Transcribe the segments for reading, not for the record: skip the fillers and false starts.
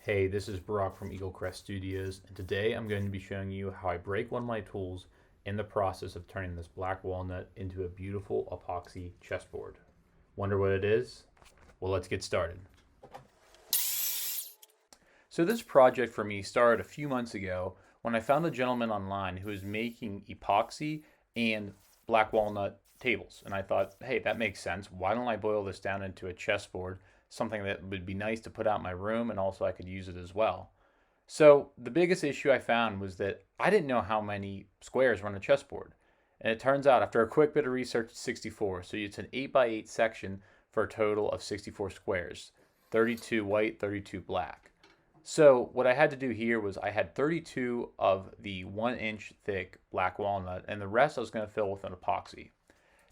Hey, this is Brock from Eagle Crest Studios, and today I'm going to be showing you how I break one of my tools in the process of turning this black walnut into a beautiful epoxy chessboard. Wonder what it is? Well, let's get started. So this project for me started a few months ago when I found a gentleman online who was making epoxy and black walnut tables. And I thought, hey, that makes sense. Why don't I boil this down into a chessboard, something that would be nice to put out in my room and also I could use it as well. So the biggest issue I found was that I didn't know how many squares were on a chessboard. And it turns out after a quick bit of research, it's 64. So it's an 8 by 8 section for a total of 64 squares, 32 white, 32 black. So what I had to do here was I had 32 of the 1 inch thick black walnut, and the rest I was going to fill with an epoxy.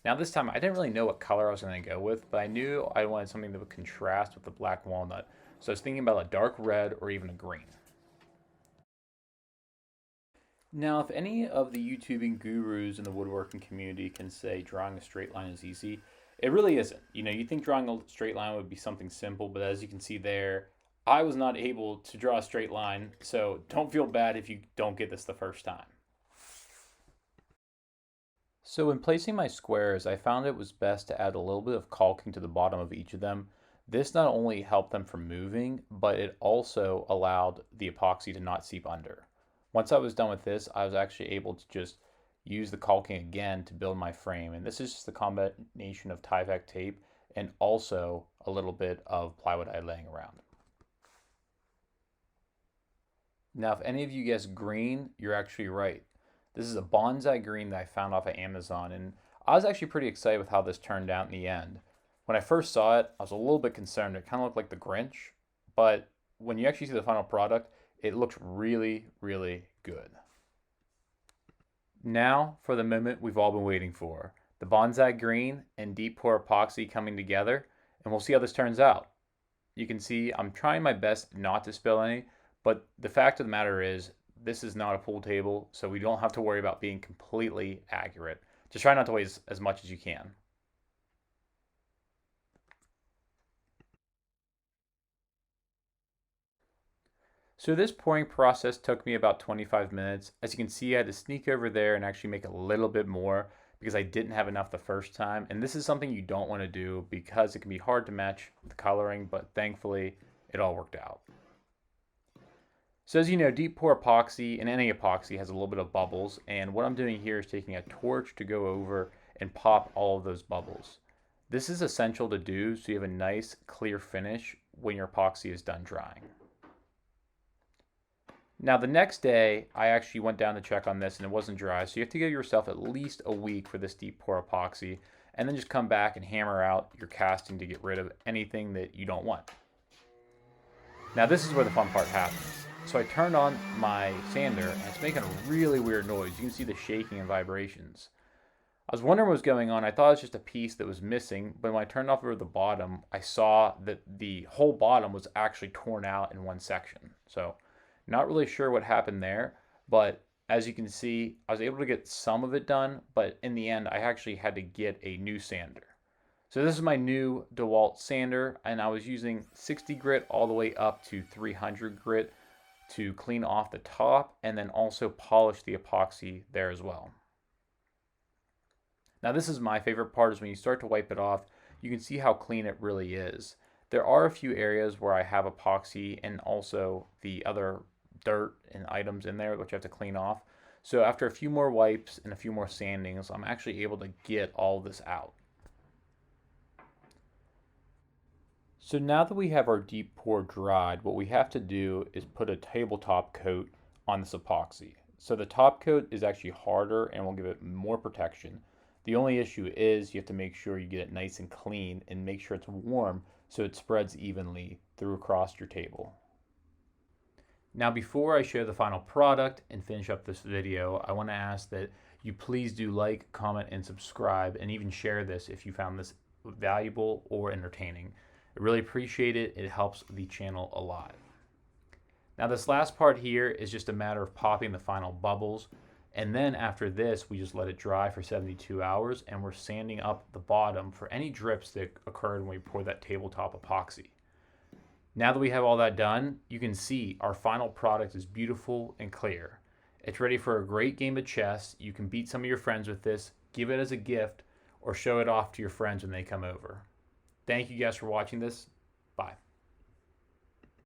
Now this time I didn't really know what color I was going to go with, but I knew I wanted something that would contrast with the black walnut. So I was thinking about a dark red or even a green. Now, if any of the YouTubing gurus in the woodworking community can say drawing a straight line is easy, it really isn't. You think drawing a straight line would be something simple, but as you can see there, I was not able to draw a straight line, so don't feel bad if you don't get this the first time. So in placing my squares, I found it was best to add a little bit of caulking to the bottom of each of them. This not only helped them from moving, but it also allowed the epoxy to not seep under. Once I was done with this, I was actually able to just use the caulking again to build my frame. And this is just the combination of Tyvek tape and also a little bit of plywood I had laying around. Now, if any of you guessed green, you're actually right. This is a bonsai green that I found off of Amazon, and I was actually pretty excited with how this turned out in the end. When I first saw it, I was a little bit concerned. It kind of looked like the Grinch, but when you actually see the final product, it looks really, really good. Now for the moment we've all been waiting for. The bonsai green and deep pour epoxy coming together, and we'll see how this turns out. You can see I'm trying my best not to spill any, but the fact of the matter is this is not a pool table, so we don't have to worry about being completely accurate. Just try not to waste as much as you can. So this pouring process took me about 25 minutes. As you can see, I had to sneak over there and actually make a little bit more because I didn't have enough the first time. And this is something you don't want to do because it can be hard to match the coloring, but thankfully it all worked out. So as you know, deep pour epoxy and any epoxy has a little bit of bubbles, and what I'm doing here is taking a torch to go over and pop all of those bubbles. This is essential to do so you have a nice clear finish when your epoxy is done drying. Now the next day I actually went down to check on this and it wasn't dry, so you have to give yourself at least a week for this deep pour epoxy and then just come back and hammer out your casting to get rid of anything that you don't want. Now this is where the fun part happens. So I turned on my sander and it's making a really weird noise. You can see the shaking and vibrations. I was wondering what was going on. I thought it was just a piece that was missing, but when I turned off over the bottom, I saw that the whole bottom was actually torn out in one section. So not really sure what happened there, but as you can see, I was able to get some of it done, but in the end, I actually had to get a new sander. So this is my new DeWalt sander, and I was using 60 grit all the way up to 300 grit to clean off the top and then also polish the epoxy there as well. Now this is my favorite part, is when you start to wipe it off, you can see how clean it really is. There are a few areas where I have epoxy and also the other dirt and items in there which I have to clean off. So after a few more wipes and a few more sandings, I'm actually able to get all this out. So now that we have our deep pour dried, what we have to do is put a tabletop coat on this epoxy. So the top coat is actually harder and will give it more protection. The only issue is you have to make sure you get it nice and clean and make sure it's warm so it spreads evenly through across your table. Now before I show the final product and finish up this video, I want to ask that you please do like, comment, and subscribe, and even share this if you found this valuable or entertaining. I really appreciate it. It helps the channel a lot. Now this last part here is just a matter of popping the final bubbles, and then after this we just let it dry for 72 hours and we're sanding up the bottom for any drips that occurred when we poured that tabletop epoxy. Now that we have all that done, you can see our final product is beautiful and clear. It's ready for a great game of chess. You can beat some of your friends with this, give it as a gift, or show it off to your friends when they come over. Thank you guys for watching this. Bye.